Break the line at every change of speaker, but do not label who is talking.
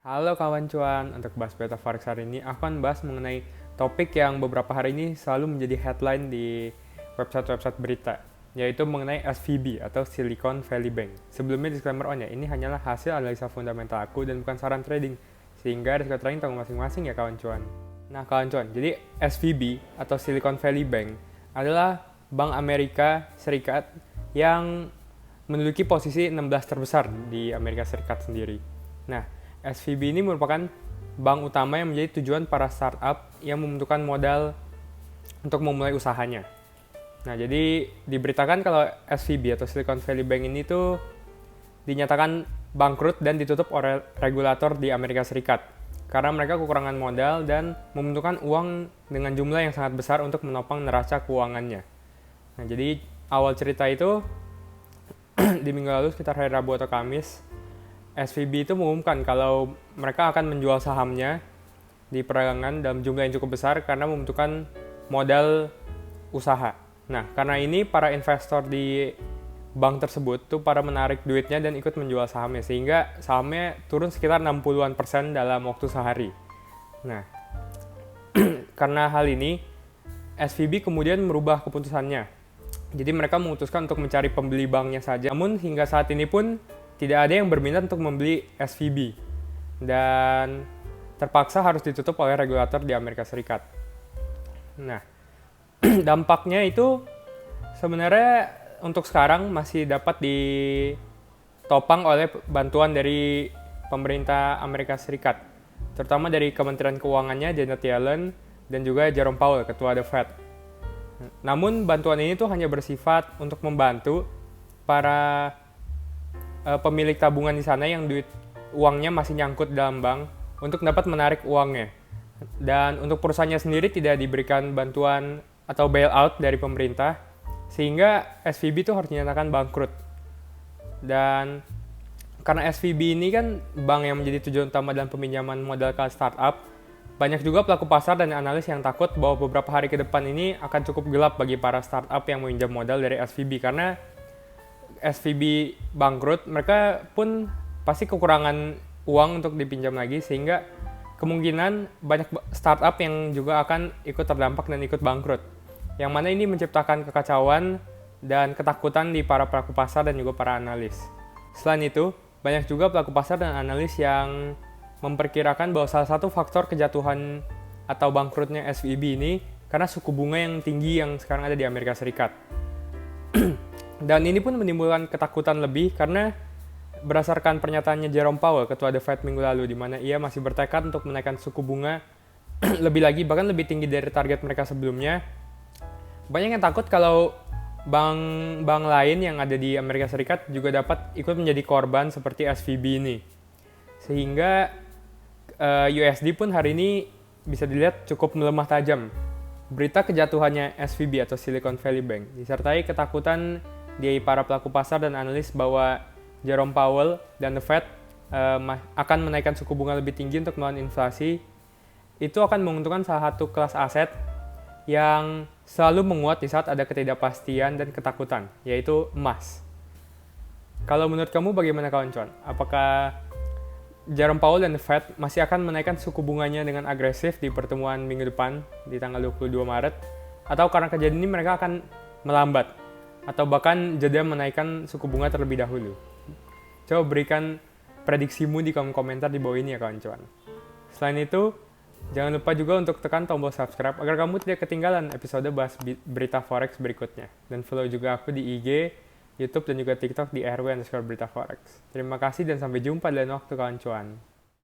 Halo kawan cuan, untuk bahas Beta Forex hari ini, aku akan bahas mengenai topik yang beberapa hari ini selalu menjadi headline di website-website berita, yaitu mengenai SVB atau Silicon Valley Bank. Sebelumnya disclaimer on ya, ini hanyalah hasil analisa fundamental aku dan bukan saran trading, sehingga risiko trading tanggung masing-masing ya kawan cuan. Nah kawan cuan, jadi SVB atau Silicon Valley Bank adalah bank Amerika Serikat yang menduduki posisi 16 terbesar di Amerika Serikat sendiri. Nah, SVB ini merupakan bank utama yang menjadi tujuan para startup yang membutuhkan modal untuk memulai usahanya. Nah, jadi diberitakan kalau SVB atau Silicon Valley Bank ini tuh dinyatakan bangkrut dan ditutup oleh regulator di Amerika Serikat karena mereka kekurangan modal dan membutuhkan uang dengan jumlah yang sangat besar untuk menopang neraca keuangannya. Nah, jadi awal cerita itu di minggu lalu sekitar hari Rabu atau Kamis, SVB itu mengumumkan kalau mereka akan menjual sahamnya di perdagangan dalam jumlah yang cukup besar karena membutuhkan modal usaha. Nah, karena ini para investor di bank tersebut tuh pada menarik duitnya dan ikut menjual sahamnya sehingga sahamnya turun sekitar 60% dalam waktu sehari. Nah, karena hal ini SVB kemudian merubah keputusannya. Jadi mereka memutuskan untuk mencari pembeli banknya saja. Namun hingga saat ini pun tidak ada yang berminat untuk membeli SVB. Dan terpaksa harus ditutup oleh regulator di Amerika Serikat. Nah, dampaknya itu sebenarnya untuk sekarang masih dapat ditopang oleh bantuan dari pemerintah Amerika Serikat. Terutama dari Kementerian Keuangannya, Janet Yellen, dan juga Jerome Powell, ketua The Fed. Namun bantuan ini tuh hanya bersifat untuk membantu para pemilik tabungan di sana yang uangnya masih nyangkut dalam bank untuk dapat menarik uangnya. Dan untuk perusahaannya sendiri tidak diberikan bantuan atau bailout dari pemerintah sehingga SVB itu harus dinyatakan bangkrut. Dan karena SVB ini kan bank yang menjadi tujuan utama dalam peminjaman modal ke startup, banyak juga pelaku pasar dan analis yang takut bahwa beberapa hari ke depan ini akan cukup gelap bagi para startup yang meminjam modal dari SVB karena SVB bangkrut, mereka pun pasti kekurangan uang untuk dipinjam lagi sehingga kemungkinan banyak startup yang juga akan ikut terdampak dan ikut bangkrut. Yang mana ini menciptakan kekacauan dan ketakutan di para pelaku pasar dan juga para analis. Selain itu, banyak juga pelaku pasar dan analis yang memperkirakan bahwa salah satu faktor kejatuhan atau bangkrutnya SVB ini karena suku bunga yang tinggi yang sekarang ada di Amerika Serikat. Dan ini pun menimbulkan ketakutan lebih karena berdasarkan pernyataannya Jerome Powell, ketua The Fed minggu lalu, di mana ia masih bertekad untuk menaikkan suku bunga lebih lagi, bahkan lebih tinggi dari target mereka sebelumnya. Banyak yang takut kalau bank-bank lain yang ada di Amerika Serikat juga dapat ikut menjadi korban seperti SVB ini. Sehingga USD pun hari ini bisa dilihat cukup melemah tajam. Berita kejatuhannya SVB atau Silicon Valley Bank disertai ketakutan di para pelaku pasar dan analis bahwa Jerome Powell dan The Fed akan menaikkan suku bunga lebih tinggi untuk melawan inflasi. Itu akan menguntungkan salah satu kelas aset yang selalu menguat di saat ada ketidakpastian dan ketakutan, yaitu emas. Kalau menurut kamu bagaimana kawan cuan? Apakah Jerome Powell dan The Fed masih akan menaikkan suku bunganya dengan agresif di pertemuan minggu depan di tanggal 22 Maret? Atau karena kejadian ini mereka akan melambat? Atau bahkan jeda menaikkan suku bunga terlebih dahulu? Coba berikan prediksimu di kolom komentar di bawah ini ya kawan cuan. Selain itu, jangan lupa juga untuk tekan tombol subscribe agar kamu tidak ketinggalan episode bahas berita forex berikutnya. Dan follow juga aku di IG, YouTube, dan juga TikTok di @rw_berita forex. Terima kasih dan sampai jumpa di lain waktu kawan cuan.